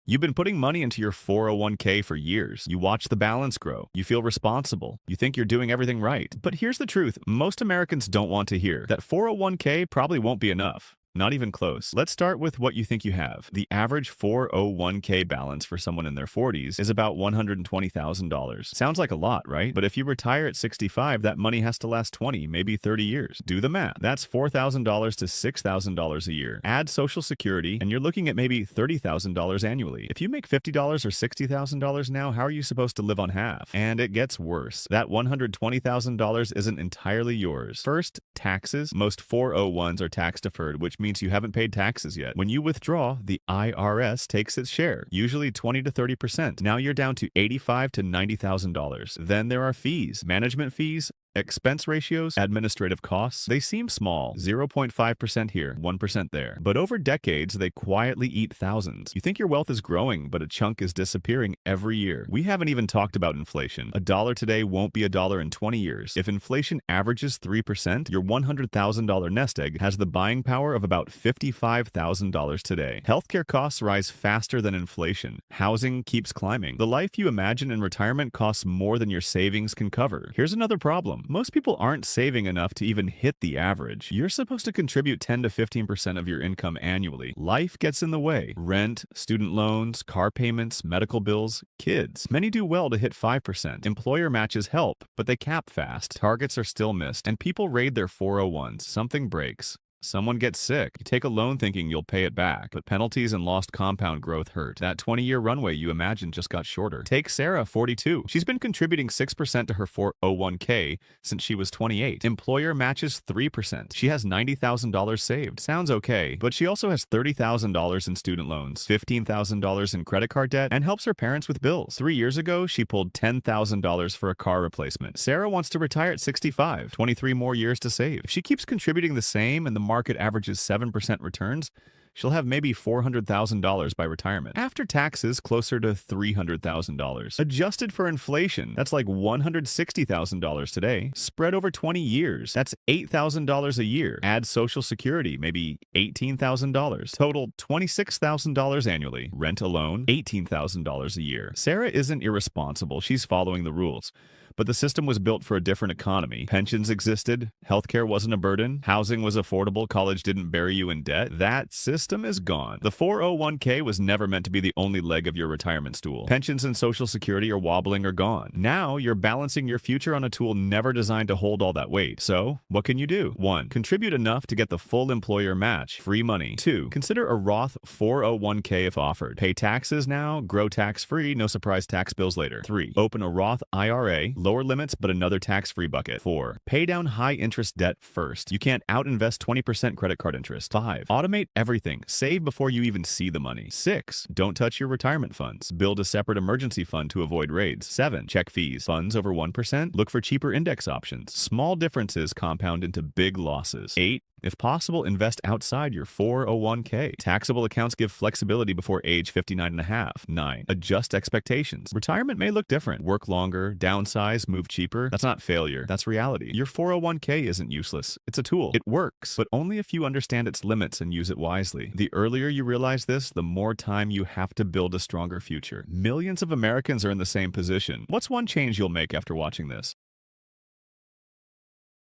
You've been putting money into your 401k for years. You watch the balance grow. You feel responsible. You think you're doing everything right. But here's the truth. Most Americans don't want to hear that 401k probably won't be enough. Not even close. Let's start with what you think you have. The average 401k balance for someone in their 40s is about $120,000. Sounds like a lot, right? But if you retire at 65, that money has to last 20, maybe 30 years. Do the math. That's $4,000 to $6,000 a year. Add Social Security, and you're looking at maybe $30,000 annually. If you make $50 or $60,000 now, how are you supposed to live on half? And it gets worse. That $120,000 isn't entirely yours. First, taxes. Most 401s are tax deferred, which means you haven't paid taxes yet. When you withdraw, the IRS takes its share, usually 20 to 30%. Now you're down to $85,000 to $90,000. Then there are fees, management fees, expense ratios, administrative costs. They seem small, 0.5% here, 1% there. But over decades, they quietly eat thousands. You think your wealth is growing, but a chunk is disappearing every year. We haven't even talked about inflation. A dollar today won't be a dollar in 20 years. If inflation averages 3%, your $100,000 nest egg has the buying power of about $55,000 today. Healthcare costs rise faster than inflation. Housing keeps climbing. The life you imagine in retirement costs more than your savings can cover. Here's another problem. Most people aren't saving enough to even hit the average. You're supposed to contribute 10 to 15% of your income annually. Life gets in the way. Rent, student loans, car payments, medical bills, kids. Many do well to hit 5%. Employer matches help, but they cap fast. Targets are still missed, and people raid their 401s. Something breaks. Someone gets sick. You take a loan thinking you'll pay it back, but penalties and lost compound growth hurt. That 20-year runway you imagined just got shorter. Take Sarah, 42. She's been contributing 6% to her 401k since she was 28. Employer matches 3%. She has $90,000 saved. Sounds okay, but she also has $30,000 in student loans, $15,000 in credit card debt, and helps her parents with bills. 3 years ago, she pulled $10,000 for a car replacement. Sarah wants to retire at 65, 23 more years to save. If she keeps contributing the same and the market averages 7% returns, she'll have maybe $400,000 by retirement. After taxes, closer to $300,000. Adjusted for inflation, that's like $160,000 today. Spread over 20 years, that's $8,000 a year. Add Social Security, maybe $18,000. Total $26,000 annually. Rent alone, $18,000 a year. Sarah isn't irresponsible. She's following the rules. But the system was built for a different economy. Pensions existed, healthcare wasn't a burden, housing was affordable, college didn't bury you in debt. That system is gone. The 401k was never meant to be the only leg of your retirement stool. Pensions and Social Security are wobbling or gone. Now you're balancing your future on a tool never designed to hold all that weight. So, what can you do? 1. Contribute enough to get the full employer match. Free money. 2. Consider a Roth 401k if offered. Pay taxes now, grow tax-free, no surprise tax bills later. 3. Open a Roth IRA. Lower limits, but another tax-free bucket. 4. Pay down high-interest debt first. You can't out-invest 20% credit card interest. 5. Automate everything. Save before you even see the money. 6. Don't touch your retirement funds. Build a separate emergency fund to avoid raids. 7. Check fees. Funds over 1%? Look for cheaper index options. Small differences compound into big losses. 8. If possible, invest outside your 401k. Taxable accounts give flexibility before age 59 and a half. 9. Adjust expectations. Retirement may look different. Work longer, downsize, move cheaper. That's not failure. That's reality. Your 401k isn't useless. It's a tool. It works, but only if you understand its limits and use it wisely. The earlier you realize this, the more time you have to build a stronger future. Millions of Americans are in the same position. What's one change you'll make after watching this?